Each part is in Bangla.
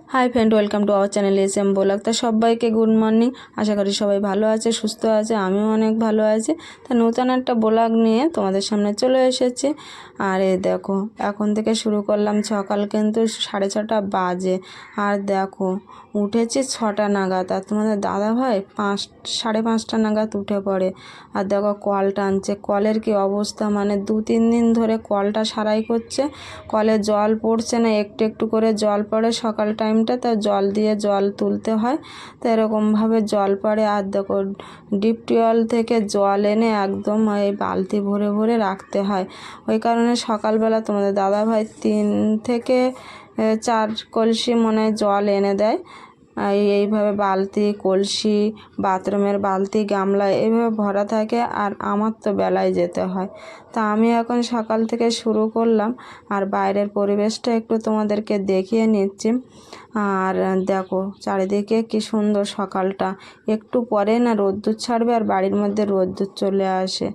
Hi friend, welcome to our channel SM blog. তা সবাইকে গুড মর্নিং। আশা করি সবাই ভালো আছে, সুস্থ আছে, আমিও অনেক ভালো আছি। তা নতুন একটা ব্লগ নিয়ে তোমাদের সামনে চলে এসেছি। আর এই দেখো, এখন থেকে শুরু করলাম। সকাল কিন্তু 6:30 বাজে। আর দেখো, উঠেছি 6টা নাগাদ। আর তোমাদের দাদাভাই 5:30 নাগাদ উঠে পড়ে। আর দেখো কল টানছে। কলের কি অবস্থা, মানে 2-3 দিন ধরে কলটা সারাই করছে। কলে জল পড়ছে না, একটু একটু করে জল পড়ে সকাল টাইমটা, তা জল দিয়ে জল তুলতে হয়। তো এরকমভাবে জল পড়ে। আর দেখো, ডিপ টিউবওয়েল থেকে জল এনে একদম এই বালতি ভরে ভরে রাখতে হয়। ওই কারণে সকালবেলা তোমাদের দাদাভাই 3 থেকে 4 কলসি মনে হয় জল এনে দেয়। এইভাবে বালতি, কলসি, বাথরুমের বালতি, গামলা এইভাবে ভরা থাকে। আর আমার তো বেলায় যেতে হয়। তা আমি এখন সকাল থেকে শুরু করলাম। আর বাইরের পরিবেশটা একটু তোমাদেরকে দেখিয়ে নিচ্ছি। আর দেখো চারিদিকে কি সুন্দর সকালটা। একটু পরে না রোদ্দুর ছাড়বে আর বাড়ির মধ্যে রোদ্দুর চলে আসে।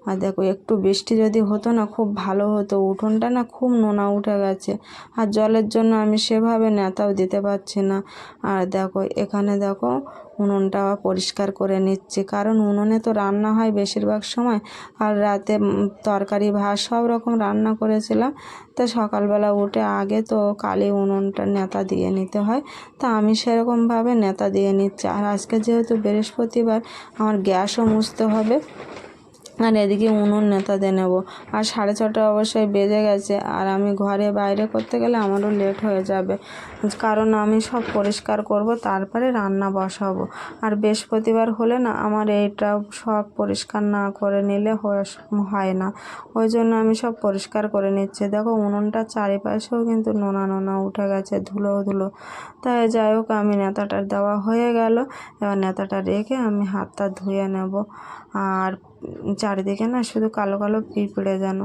আর দেখো, একটু বৃষ্টি যদি হতো না খুব ভালো হতো। উঠোনটা না খুব নোনা উঠে গেছে। আর জলের জন্য আমি সেভাবে নেতাও দিতে পারছি না। আর দেখো এখানে দেখো, উনুনটা পরিষ্কার করে নিচ্ছি, কারণ উনুনে তো রান্না হয় বেশিরভাগ সময়। আর রাতে তরকারি ভাত সব রকম রান্না করেছিলাম। তো সকালবেলা উঠে আগে তো কালি উনুনটা নেতা দিয়ে নিতে হয়। তা আমি সেরকমভাবে নেতা দিয়ে নিচ্ছি। আর আজকে যেহেতু বৃহস্পতিবার, আমার গ্যাসও মুছতে হবে। আর এদিকে উনুন নেতাতে নেব। আর 6:30 অবশ্যই বেজে গেছে। আর আমি ঘরে বাইরে করতে গেলে আমারও লেট হয়ে যাবে, কারণ আমি সব পরিষ্কার করব, তারপরে রান্না বসাবো। আর বৃহস্পতিবার হলে না আমার এইটা সব পরিষ্কার না করে নিলে হয় না। ওই জন্য আমি সব পরিষ্কার করে নিচ্ছি। দেখো উনুনটার চারিপাশেও কিন্তু নোনা নোনা উঠে গেছে, ধুলো ধুলো। তাই যাই হোক, আমি নেতাটা দেওয়া হয়ে গেল। এবার নেতাটা রেখে আমি হাতটা ধুয়ে নেব। আর চারিদিকে না শুধু কালো কালো পিঁপড়ে যেন।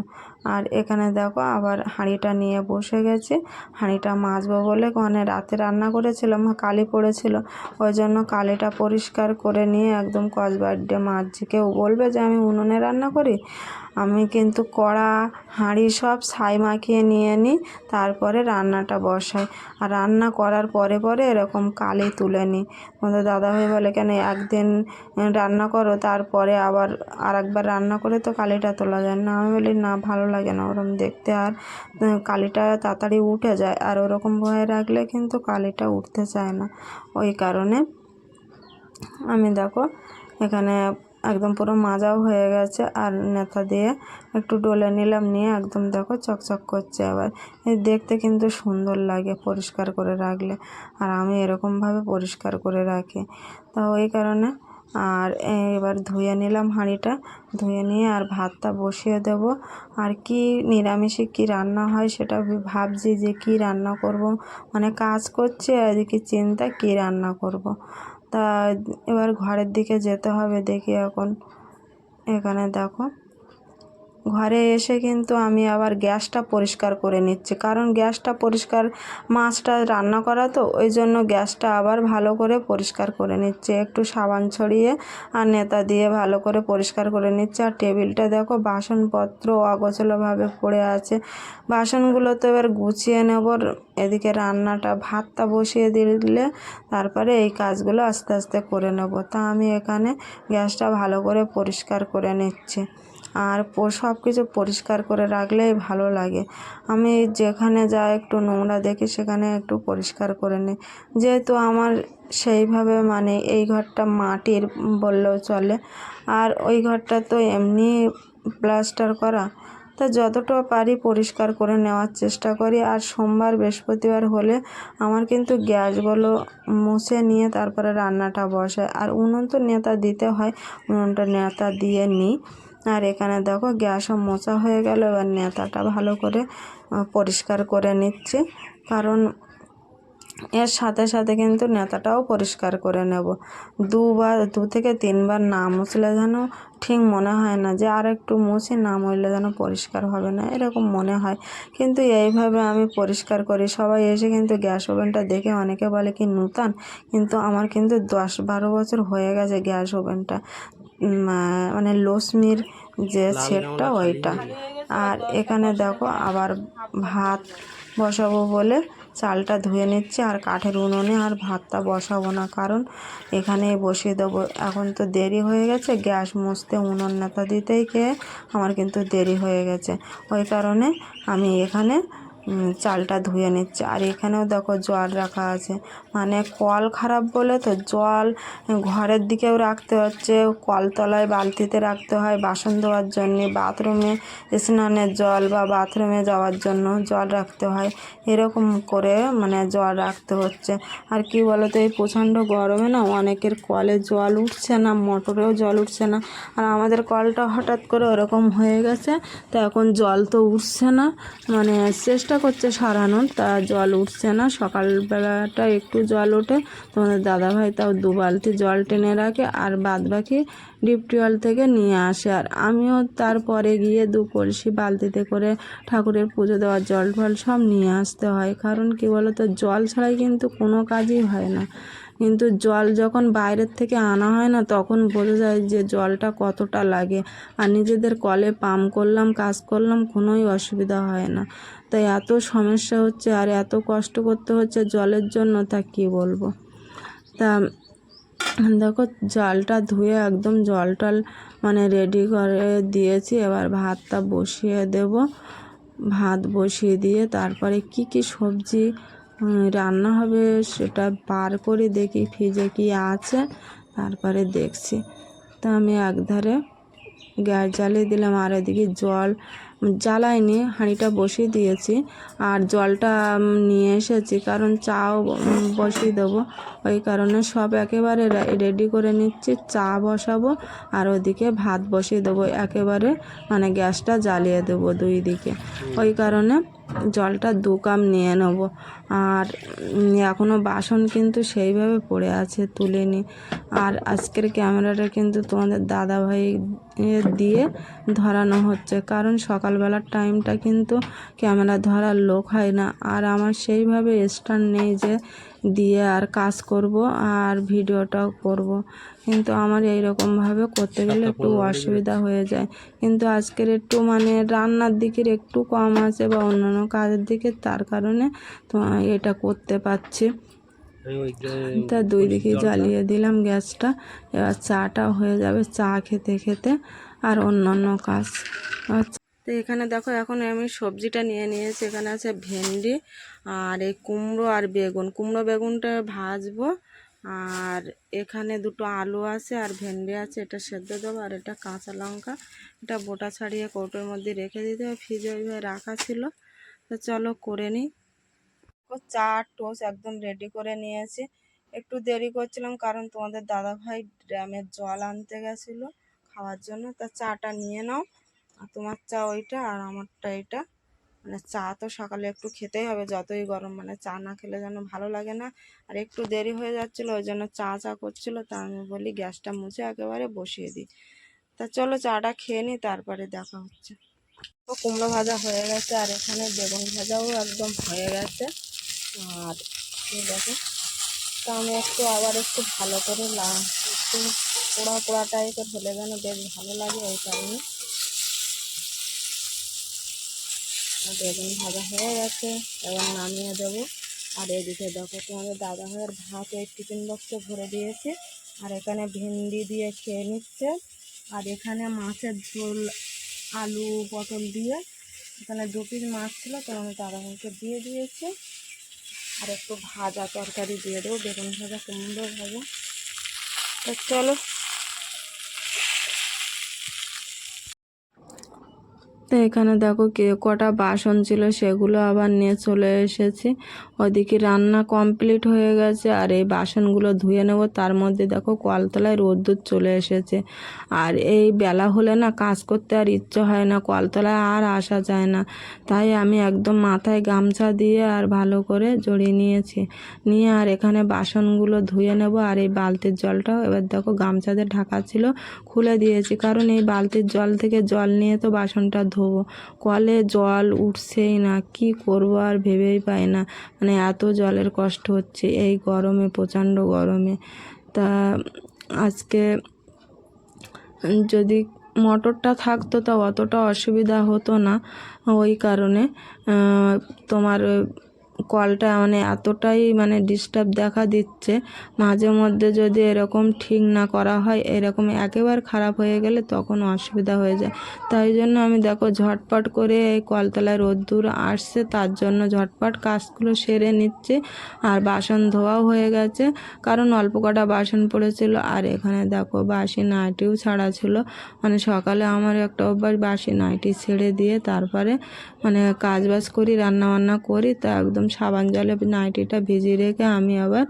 আর এখানে দেখো আবার হাঁড়িটা নিয়ে বসে গেছি। হাঁড়িটা মাজবো বলে, মানে রাতে রান্না করেছিলাম, কালি পড়েছিল। ওই জন্য কালিটা পরিষ্কার করে নিয়ে একদম কসবার দিয়ে মাজছি। কেউ বলবে যে আমি উনুনে রান্না করি? আমি কিন্তু কড়া, হাঁড়ি সব ছাই মাখিয়ে নিয়ে নিই, তারপরে রান্নাটা বসাই। আর রান্না করার পরে পরে এরকম কালি তুলে নিই। আমাদের দাদাভাই বলে, কেন একদিন রান্না করো তারপরে আবার আরেকবার রান্না করে তো কালিটা তোলা যায় না? আমি বলি না, ভালো লাগে না ওরকম দেখতে। আর কালিটা তাড়াতাড়ি উঠে যায়, আর ওরকম ভয়ে রাখলে কিন্তু কালিটা উঠতে চায় না। ওই কারণে আমি দেখো এখানে একদম পুরো মাজাও হয়ে গেছে। আর নেতা দিয়ে একটু ডলে নিলাম, নিয়ে একদম দেখো চকচক করছে। আবার দেখতে কিন্তু সুন্দর লাগে পরিষ্কার করে রাখলে। আর আমি এরকমভাবে পরিষ্কার করে রাখি। তা ওই কারণে আর এবার ধুয়ে নিলাম হাঁড়িটা। ধুয়ে নিয়ে আর ভাতটা বসিয়ে দেব। আর কি নিরামিষে কি রান্না হয় সেটা ভাবছি, যে কি রান্না করব। মানে কাজ করছি আর এদিকে চিন্তা কি রান্না করব। তা এবার ঘরের দিকে যেতে হবে, দেখি এখন। এখানে দেখো, ঘরে এসে কিন্তু আমি আবার গ্যাসটা পরিষ্কার করে নিচ্ছি, কারণ গ্যাসটা পরিষ্কার, মাছটা রান্না করা তো, ওই জন্য গ্যাসটা আবার ভালো করে পরিষ্কার করে নিচ্ছে, একটু সাবান ছড়িয়ে আর নেতা দিয়ে ভালো করে পরিষ্কার করে নিচ্ছে। আর টেবিলটা দেখো, বাসনপত্র অগোছালোভাবে পড়ে আছে। বাসনগুলো তো এবার গুছিয়ে নেব। এদিকে রান্নাটা, ভাতটা বসিয়ে দিলে তারপরে এই কাজগুলো আস্তে আস্তে করে নেব। তা আমি এখানে গ্যাসটা ভালো করে পরিষ্কার করে নিচ্ছি। আর সব কিছু পরিষ্কার করে রাখলেই ভালো লাগে। আমি যেখানে যাই একটু নোংরা দেখি সেখানে একটু পরিষ্কার করে নিই। যেহেতু আমার সেইভাবে, মানে এই ঘরটা মাটির বললেও চলে, আর ওই ঘরটা তো এমনি প্লাস্টার করা। তা যতটা পারি পরিষ্কার করে নেওয়ার চেষ্টা করি। আর সোমবার বৃহস্পতিবার হলে আমার কিন্তু গ্যাসগুলো মুছে নিয়ে তারপরে রান্নাটা বসায়। আর উনুন তো নেতা দিতে হয়, উনুনটা নেতা দিয়ে নিই। আর এখানে দেখো গ্যাসও মোছা হয়ে গেল। এবার নেতাটা ভালো করে পরিষ্কার করে নিচ্ছি, কারণ এর সাথে সাথে কিন্তু নেতাটাও পরিষ্কার করে নেব। 2 থেকে 3 বার না মুছলে যেন ঠিক মনে হয় না, যে আর একটু মুছি, না মুছলে যেন পরিষ্কার হবে না, এরকম মনে হয়। কিন্তু এইভাবে আমি পরিষ্কার করি। সবাই এসে কিন্তু গ্যাস ওভেনটা দেখে অনেকে বলে কি নূতন, কিন্তু আমার কিন্তু 10-12 বছর হয়ে গেছে গ্যাস ওভেনটা, মানে লক্ষ্মীর যে সেটটা ওইটা। আর এখানে দেখো আবার ভাত বসাবো বলে চালটা ধুয়ে নিচ্ছি আর কাঠের উনুনে আর ভাতটা বসাবো না, কারণ এখানে বসিয়ে দেবো। এখন তো দেরি হয়ে গেছে, গ্যাস মুছতে উনুন নেতা দিতেই গিয়ে আমার কিন্তু দেরি হয়ে গেছে। ওই কারণে আমি এখানে চালটা ধুয়ে নিচ্ছি। আর এখানেও দেখো জল রাখা আছে, মানে কল খারাপ বলে তো জল ঘরের দিকেও রাখতে হচ্ছে, কলতলায় বালতিতে রাখতে হয় বাসন ধোয়ার জন্যে, বাথরুমে স্নানের জল বা বাথরুমে যাওয়ার জন্য জল রাখতে হয়, এরকম করে মানে জল রাখতে হচ্ছে। আর কি বলো তো, এই প্রচণ্ড গরমে না অনেকের কলে জল উঠছে না, মোটরেও জল উঠছে না। আর আমাদের কলটা হঠাৎ করে ওরকম হয়ে গেছে, তো এখন জল তো উঠছে না, মানে চেষ্টা করছে সারানোর, তা জল উঠছে না। সকালবেলাটা একটু জল ওঠে, তোমাদের দাদাভাই তাও 2 বালতি জল টেনে রাখে, আর বাদ বাকি ডিপ টিউবওয়েল থেকে নিয়ে আসে। আর আমিও তারপরে গিয়ে 2 কলসি বালতিতে করে ঠাকুরের পুজো দেওয়ার জল ফল সব নিয়ে আসতে হয়। কারণ কি বলো তো, জল ছাড়াই কিন্তু কোনো কাজই হয় না। কিন্তু জল যখন বাইরের থেকে আনা হয় না, তখন বোঝা যায় যে জলটা কতটা লাগে। আর নিজেদের কলে পাম্প করলাম, কাজ করলাম, কোনোই অসুবিধা হয় না। তাই এত সমস্যা হচ্ছে আর এত কষ্ট করতে হচ্ছে জলের জন্য, তা কী বলবো। তা দেখো জলটা ধুয়ে একদম জল টল মানে রেডি করে দিয়েছি। এবার ভাতটা বসিয়ে দেব। ভাত বসিয়ে দিয়ে তারপরে কি কি সবজি রান্না হবে সেটা বার করে দেখি ফ্রিজে কি আছে, তারপরে দেখছি। তা আমি একধারে গ্যাস জ্বালিয়ে দিলাম, আর এদিকে জল জ্বালাইনি, হাঁড়িটা বসিয়ে দিয়েছি। আর জলটা নিয়ে এসেছি, কারণ চাও বসিয়ে দেবো, ওই কারণে সব একেবারে রেডি করে নিচ্ছি। চা বসাবো আর ওদিকে ভাত বসিয়ে দেবো, একেবারে মানে গ্যাসটা জ্বালিয়ে দেবো 2 দিকে। ওই কারণে জলটা 2 কাপ নিয়ে নেব। আর এখনও বাসন কিন্তু সেইভাবে পড়ে আছে, তুলিনি। আর আজকের ক্যামেরাটা কিন্তু তোমাদের দাদাভাই দিয়ে ধরানো হচ্ছে, কারণ সকালবেলার টাইমটা কিন্তু ক্যামেরা ধরার লোক হয় না, আর আমার সেইভাবে স্ট্যান্ড নেই যে দিয়ে আর কাজ করব আর ভিডিওটাও করব। কিন্তু আমার এইরকমভাবে করতে গেলে একটু অসুবিধা হয়ে যায়। কিন্তু আজকের একটু মানে রান্নার দিকের একটু কম আছে বা অন্যান্য কাজের দিকে, তার কারণে তো এটা করতে পারছি। তা 2 দিকে জ্বালিয়ে দিলাম গ্যাসটা। এবার চাটা হয়ে যাবে, চা খেতে খেতে আর অন্যান্য কাজ। আচ্ছা, তো এখানে দেখো এখন আমি সবজিটা নিয়ে নিয়েছি। এখানে আছে ভেন্ডি আর এই কুমড়ো আর বেগুন। কুমড়ো বেগুনটা ভাজবো, আর এখানে 2টো আলু আছে আর ভেন্ডি আছে, এটা সেদ্ধ দেবো। আর এটা কাঁচা লঙ্কা, এটা বোটা ছাড়িয়ে কৌটোর মধ্যে রেখে দিতে হবে, ফ্রিজে ওইভাবে রাখা ছিল। তো চলো করে নিই। চা টোস্ট একদম রেডি করে নিয়েছি। একটু দেরি করছিলাম, কারণ তোমাদের দাদাভাই ড্রামের জল আনতে গেছিলো খাওয়ার জন্য। তা চাটা নিয়ে নাও, আর তোমার চা ওইটা আর আমারটা এটা। মানে চা তো সকালে একটু খেতেই হবে, যতই গরম, মানে চা না খেলে যেন ভালো লাগে না। আর একটু দেরি হয়ে যাচ্ছিলো, ওই জন্য চা করছিলো। তা আমি বলি গ্যাসটা মুছে একেবারে বসিয়ে দিই। তা চলো চাটা খেয়ে নিই, তারপরে দেখা হচ্ছে। তো কুমড়ো ভাজা হয়ে গেছে, আর এখানে বেগুন ভাজাও একদম হয়ে গেছে। আর দেখো, তো আমি আবার একটু ভালো করে একটু পোড়া পোড়া টাইপের হলে যেন বেশ ভালো লাগে, ওই কারণে। বেগুন ভাজা হয়ে গেছে, এবার নামিয়ে দেবো। আর এদিকে দেখো তোমাদের দাদা ভাইয়ের ভাত এই টিফিন বক্সে ভরে দিয়েছে, আর এখানে ভেন্ডি দিয়ে খেয়ে নিচ্ছে। আর এখানে মাছের ঝোল আলু পটল দিয়ে, এখানে 2 পিস মাছ ছিল, তোমাদের দাদা ভাইকে দিয়ে দিয়েছে। আর একটু ভাজা তরকারি দিয়ে দেবো, বেগুন ভাজা কুমড়ো ভাজা। তো চলো, তো এখানে দেখো কটা বাসন ছিল সেগুলো আবার নিয়ে চলে এসেছি। ওদিকে রান্না কমপ্লিট হয়ে গেছে, আর এই বাসনগুলো ধুয়ে নেব। তার মধ্যে দেখো কলতলায় রোদ্দুর চলে এসেছে, আর এই বেলা হলে না কাজ করতে আর ইচ্ছে হয় না, কলতলায় আর আসা যায় না। তাই আমি একদম মাথায় গামছা দিয়ে আর ভালো করে জড়িয়ে নিয়েছি, নিয়ে আর এখানে বাসনগুলো ধুয়ে নেব। আর এই বালতির জলটাও এবার দেখো গামছাদের ঢাকা ছিল, খুলে দিয়েছি, কারণ এই বালতির জল থেকে জল নিয়ে তো বাসনটা ধোবো। কলে জল উঠছেই না, কি করব আর ভেবেই পাই না, মানে এত জলের কষ্ট হচ্ছে এই গরমে, প্রচণ্ড গরমে। তা আজকে যদি মোটরটা থাকতো তা অতটা অসুবিধা হতো না। ওই কারণে তোমার কলটা মানে এতটাই মানে ডিস্টার্ব দেখা দিচ্ছে, মাঝে মধ্যে যদি এরকম ঠিক না করা হয়, এরকম একেবারে খারাপ হয়ে গেলে তখন অসুবিধা হয়ে যায়। তাই জন্য আমি দেখো ঝটপট করে এই কলতলায় রোদ্দুর আসছে, তার জন্য ঝটপট কাজগুলো সেরে নিচ্ছি। আর বাসন ধোয়াও হয়ে গেছে, কারণ অল্প কটা বাসন পড়েছিল। আর এখানে দেখো বাসি নাইটিও ছাড়া ছিল, মানে সকালে আমার একটা অভ্যাস বাসি নাইটি ছেড়ে দিয়ে তারপরে মানে কাজ বাজ করি, রান্নাবান্না করি। তা একদম সাবান জলে নাইটিটা ভিজিয়ে রেখে আমি আবার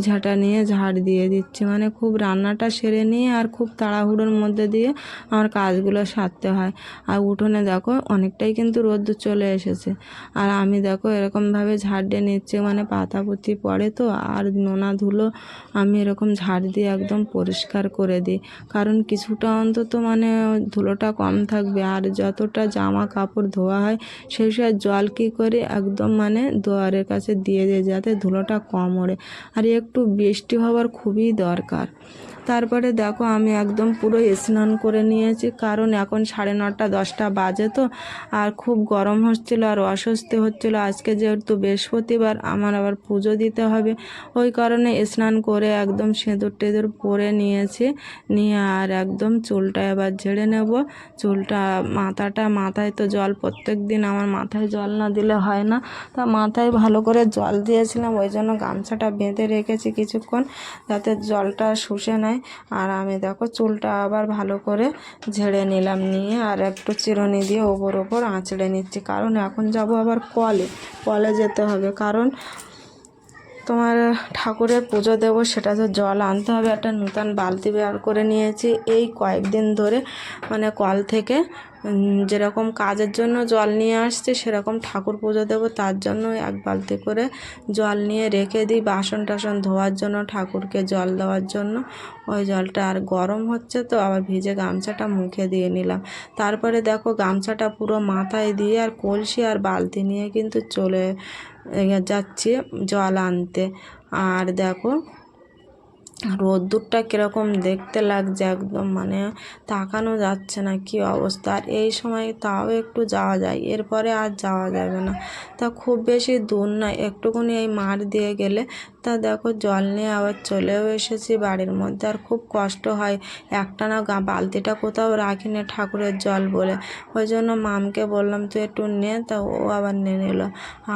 ঝাঁটা নিয়ে ঝাড় দিয়ে দিচ্ছি, মানে খুব রান্নাটা সেরে নিয়ে আর খুব তাড়াহুড়োর মধ্যে দিয়ে আমার কাজগুলো সারতে হয়। আর উঠোনে দেখো অনেকটাই কিন্তু রোদ্দুর চলে এসেছে, আর আমি দেখো এরকমভাবে ঝাড় দিয়ে নিচ্ছি, মানে পাতা পুঁতি পড়ে তো, আর নোনা ধুলো আমি এরকম ঝাড় দিয়ে একদম পরিষ্কার করে দিই, কারণ কিছুটা অন্তত মানে ধুলোটা কম থাকবে। আর যতটা জামা কাপড় ধোয়া হয় সেই সময় জল কী করে একদম মানে দুয়ারের কাছে দিয়ে দিই, যাতে ধুলোটা কম ওড়ে। আর একটু বৃষ্টি হওয়ার খুবই দরকার। তারপরে দেখো আমি একদম পুরো স্নান করে নিয়েছি, কারণ এখন 9:30 10টা বাজে তো, আর খুব গরম হচ্ছিলো আর অস্বস্তি হচ্ছিলো। আজকে যেহেতু বৃহস্পতিবার, আমার আবার পুজো দিতে হবে, ওই কারণে স্নান করে একদম সিঁদুর টিঁদুর পরে নিয়েছি, নিয়ে আর একদম চুলটা এবার ঝেড়ে নেব। চুলটা মাথায় তো জল, প্রত্যেক দিন আমার মাথায় জল না দিলে হয় না, তা মাথায় ভালো করে জল দিয়েছিলাম, ওই জন্য গামছাটা বেঁধে রেখেছি কিছুক্ষণ যাতে জলটা শুষে নেয়। আর আমি দেখো চুলটা আবার ভালো করে ঝেড়ে নিলাম, নিয়ে আর একটু চিরুনি দিয়ে ওপর আঁচড়ে নিচ্ছি, কারণ এখন যাব আবার কলে যেতে হবে, কারণ তোমার ঠাকুরের পুজো দেবো, সেটা তো জল আনতে হবে। একটা নতুন বালতি বের করে নিয়েছি এই কয়েকদিন ধরে, মানে কল থেকে যেরকম কাজের জন্য জল নিয়ে আসছে, সেরকম ঠাকুর পুজো দেবো তার জন্য এক বালতি করে জল নিয়ে রেখে দিই, বাসন টাসন ধোয়ার জন্য, ঠাকুরকে জল দেওয়ার জন্য। ওই জলটা আর গরম হচ্ছে তো আবার ভিজে গামছাটা মুখে দিয়ে নিলাম। তারপরে দেখো গামছাটা পুরো মাথায় দিয়ে আর কলসি আর বালতি নিয়ে কিন্তু চলে যাচ্ছি জল আনতে। আর দেখো রোদ্দুরটা কীরকম দেখতে লাগছে, একদম মানে তাকানো যাচ্ছে না, কি অবস্থা। আর এই সময় তাও একটু যাওয়া যায়, এরপরে আর যাওয়া যাবে না। তা খুব বেশি দূর নয়, একটুখানি এই মাঠ দিয়ে গেলে। তা দেখো জল নিয়ে আবার চলেও এসেছি বাড়ির মধ্যে। আর খুব কষ্ট হয়, একটানা বালতিটা কোথাও রাখি না ঠাকুরের জল বলে, ওই জন্য মামকে বললাম তুই একটু নে, তা ও আবার নিয়ে নিল।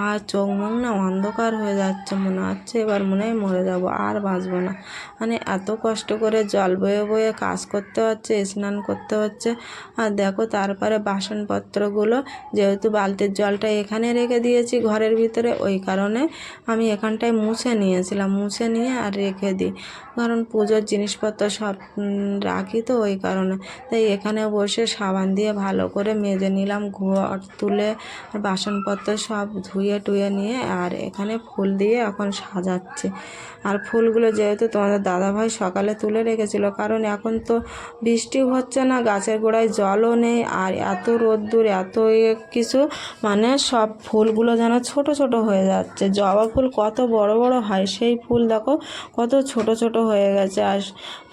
আর চোখ মুখ না অন্ধকার হয়ে যাচ্ছে, মনে হচ্ছে এবার মনে হয় মরে যাবো, আর বাঁচবো না। মানে এত কষ্ট করে জল বয়ে বয়ে কাজ করতে হচ্ছে, স্নান করতে হচ্ছে। আর দেখো তারপরে বাসনপত্রগুলো, যেহেতু বালতির জলটা এখানে রেখে দিয়েছি ঘরের ভিতরে, ওই কারণে আমি এখানটায় মুছে নিয়েছিলাম, মুছে নিয়ে আর রেখে দিই, কারণ পুজোর জিনিসপত্র সব রাখি তো, ওই কারণে। তাই এখানে বসে সাবান দিয়ে ভালো করে মেজে নিলাম, ঘর তুলে বাসনপত্র সব ধুয়ে টুয়ে নিয়ে, আর এখানে ফুল দিয়ে এখন সাজাচ্ছি। আর ফুলগুলো যেহেতু তোমাদের দাদাভাই সকালে তুলে রেখেছিল, কারণ এখন তো বৃষ্টিও হচ্ছে না, গাছের গোড়ায় জলও নেই, আর এত রোদ্দুর এত কিছু, মানে সব ফুলগুলো যেন ছোট ছোট হয়ে যাচ্ছে। জবা ফুল কত বড় বড় হয়, সেই ফুল দেখো কত ছোট ছোট হয়ে গেছে, আর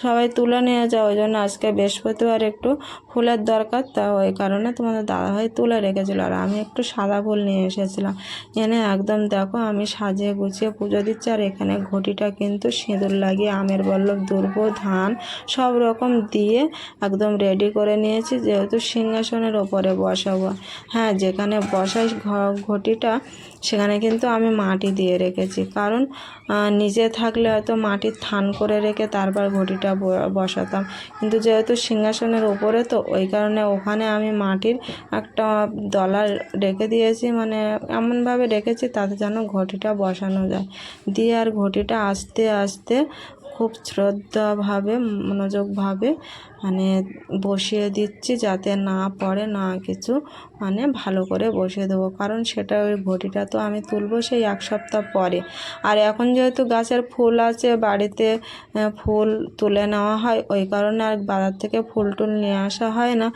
সবাই তুলে নিয়ে যায়। ওই জন্য আজকে বৃহস্পতিবার একটু ফুলের দরকার, তা ওই কারণে তোমাদের দাদাভাই তুলে রেখেছিল, আর আমি একটু সাদা ফুল নিয়ে এসেছিলাম। এনে একদম দেখো আমি সাজিয়ে গুছিয়ে পুজো দিচ্ছি। আর এখানে ঘটিটা কিন্তু সিঁদুর লাগিয়ে আমের পল্লব, দুর্ব, ধান সব রকম দিয়ে একদম রেডি করে নিয়েছি, যেহেতু সিংহাসনের ওপরে বসাবো। হ্যাঁ, যেখানে বসাই ঘটিটা, সেখানে কিন্তু আমি মাটি দিয়ে রেখেছি, কারণ নিচে থাকলে হয়তো মাটির থান করে রেখে তারপর ঘটিটা বসাতাম, কিন্তু যেহেতু সিংহাসনের ওপরে তো, ওই কারণে ওখানে আমি মাটির একটা দলা রেখে দিয়েছি, মানে এমনভাবে রেখেছি তাতে যেন ঘটিটা বসানো যায়। দিয়ে আর ঘটিটা আস্তে আস্তে খুব শ্রদ্ধাভাবে মনোযোগভাবে মানে বসিয়ে দিচ্ছি, যাতে না পড়ে না কিছু, মানে ভালো করে বসিয়ে দেবো, কারণ সেটা ওই ঘটিটা তো আমি তুলবো সেই 1 সপ্তাহ পরে। আর এখন যেহেতু গাছের ফুল আছে বাড়িতে, ফুল তুলে নেওয়া হয়, ওই কারণে আর বাজার থেকে ফুল টুল নিয়ে আসা হয় না।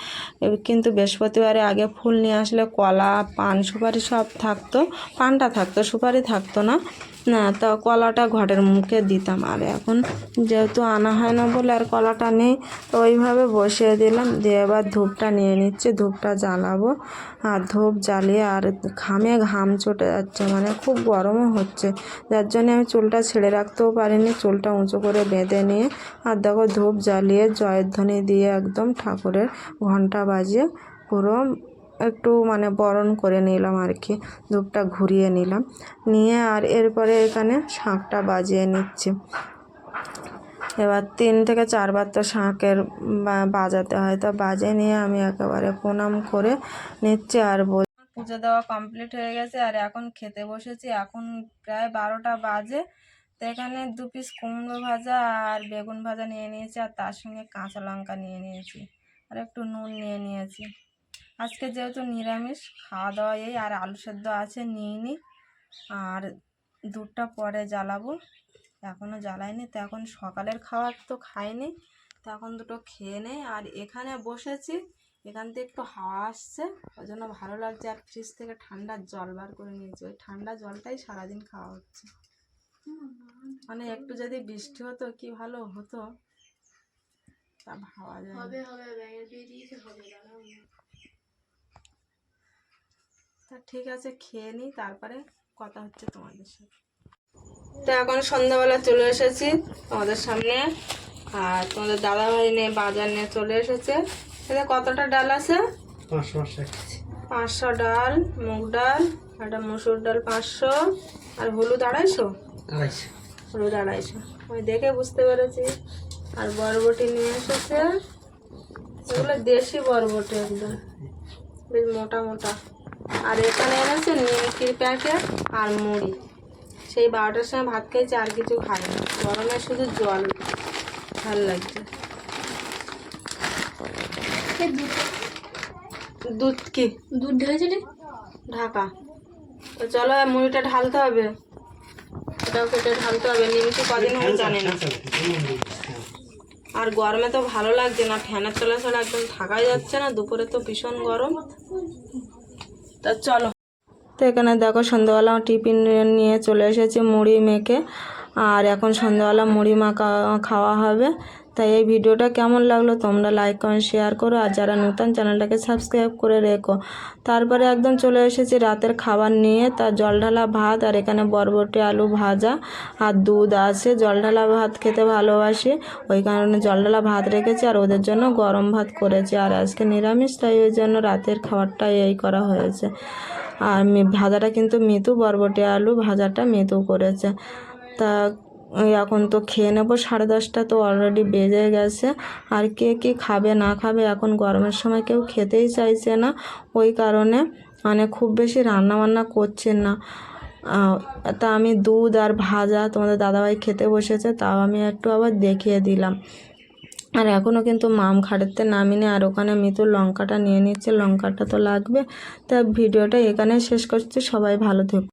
কিন্তু বৃহস্পতিবারে আগে ফুল নিয়ে আসলে কলা, পান, সুপারি সব থাকতো, পানটা থাকতো, সুপারি থাকতো না। না, তা কলাটা ঘরের মুখে দিতাম। আর এখন যেহেতু আনা হয় না বলে আর কলাটা নেই, তো ওইভাবে বসিয়ে দিলাম। দিয়ে এবার ধূপটা নিয়ে নিচ্ছি, ধূপটা জ্বালাবো। আর ধূপ জ্বালিয়ে আর ঘামে ঘাম চটে যাচ্ছে, মানে খুব গরমও হচ্ছে, যার জন্য আমি চুলটা ছেড়ে রাখতেও পারিনি, চুলটা উঁচু করে বেঁধে নিয়ে আর দেখো ধূপ জ্বালিয়ে জয়ধ্বনি দিয়ে একদম ঠাকুরের ঘন্টা বাজিয়ে পুরো একটু মানে বরণ করে নিলাম আর কি, ধূপটা ঘুরিয়ে নিলাম নিয়ে আর এরপরে এখানে শাঁখটা বাজিয়ে নিচ্ছি। এবার 3 থেকে 4 বার তো শাঁখের বাজাতে হয়, তো বাজিয়ে নিয়ে আমি একেবারে প্রণাম করে নিচ্ছি। আর পুজো দেওয়া কমপ্লিট হয়ে গেছে আর এখন খেতে বসেছি। এখন প্রায় 12টা বাজে। তো এখানে 2 পিস কুমড়ো ভাজা আর বেগুন ভাজা নিয়ে নিয়েছি, আর তার সঙ্গে কাঁচা লঙ্কা নিয়ে নিয়েছি, আর একটু নুন নিয়ে নিয়েছি। আজকে যেহেতু নিরামিষ খাওয়া দাওয়া এই, আর আলু সেদ্ধ আছে নিইনি। আর দুধটা পরে জ্বালাবো, এখনও জ্বালাইনি। তো এখন সকালের খাবার তো খাইনি, তো এখন দুটো খেয়ে নেই। আর এখানে বসেছি, এখান থেকে একটু হাওয়া আসছে, ওই জন্য ভালো লাগছে। আর ফ্রিজ থেকে ঠান্ডা জল বার করে নিয়েছি, ওই ঠান্ডা জলটাই সারাদিন খাওয়া হচ্ছে। মানে একটু যদি বৃষ্টি হতো কি ভালো হতো, তা ভাবা যায়। তা ঠিক আছে, খেয়ে নিই, তারপরে কথা হচ্ছে তোমাদের সাথে। তো এখন সন্ধ্যাবেলা চলে এসেছি তোমাদের সামনে, আর তোমাদের দাদাভাই নিয়ে বাজার নিয়ে চলে এসেছে। এতে কতটা ডাল আছে? 500 ডাল, মুগ ডাল, একটা মসুর ডাল 500, আর হলুদ 250। হলুদ 250 আমি দেখে বুঝতে পেরেছি। আর বরবটি নিয়ে এসেছে, এগুলো দেশি বরবটি, একদম বেশ মোটা মোটা। আর এখানে এনেছে নিমকির প্যাকেট আর মুড়ি। সেই 12টার সময় ভাত খেয়েছি, আর কিছু খাই না, গরমে শুধু জল ভালো লাগছে। দুধ কি দুধ ঢেলেছিলি? ঢাকা। তো চলো মুড়িটা ঢালতে হবে, এটাও কেটে ঢালতে হবে। নিমকি কদিন হয়ে জানি না। আর গরমে তো ভালো লাগছে না, ফ্যানের তলা ছাড়া একদম থাকাই যাচ্ছে না, দুপুরে তো ভীষণ গরম। তা চলো। তো এখানে দেখো সন্ধ্যাবেলা টিফিন নিয়ে চলে এসেছি মুড়ি মেখে, আর এখন সন্ধ্যাবেলা মুড়ি মাখা খাওয়া হবে। তাই এই ভিডিওটা কেমন লাগলো তোমরা লাইক কমেন্ট শেয়ার করো, আর যারা নতুন চ্যানেলটাকে সাবস্ক্রাইব করে রেখো। তারপরে একদম চলে এসেছি রাতের খাবার নিয়ে, তার জল ঢালা ভাত, আর এখানে বরবটি আলু ভাজা আর দুধ আছে। জল ঢালা ভাত খেতে ভালোবাসি, ওই কারণে জল ঢালা ভাত রেখেছি, আর ওদের জন্য গরম ভাত করেছি। আর আজকে নিরামিষ, তাই ওই জন্য রাতের খাবারটা এই করা হয়েছে। আর ভাজাটা কিন্তু মিতু, বরবটি আলু ভাজাটা মিতু করেছে। তা এখন তো খেয়ে নেবো, 10:30 তো অলরেডি বেজে গেছে। আর কে কী খাবে না খাবে, এখন গরমের সময় কেউ খেতেই চাইছে না, ওই কারণে মানে খুব বেশি রান্নাবান্না করছেন না। তা আমি দুধ আর ভাজা তোমাদের দাদাভাই খেতে বসেছে, তাও আমি একটু আবার দেখিয়ে দিলাম। আর এখনও কিন্তু মাম খাটাতে নামিনি, আর ওখানে মিতুর লঙ্কাটা নিয়ে নিচ্ছে, লঙ্কাটা তো লাগবে। তা ভিডিওটা এখানে শেষ করছি, সবাই ভালো থেকো।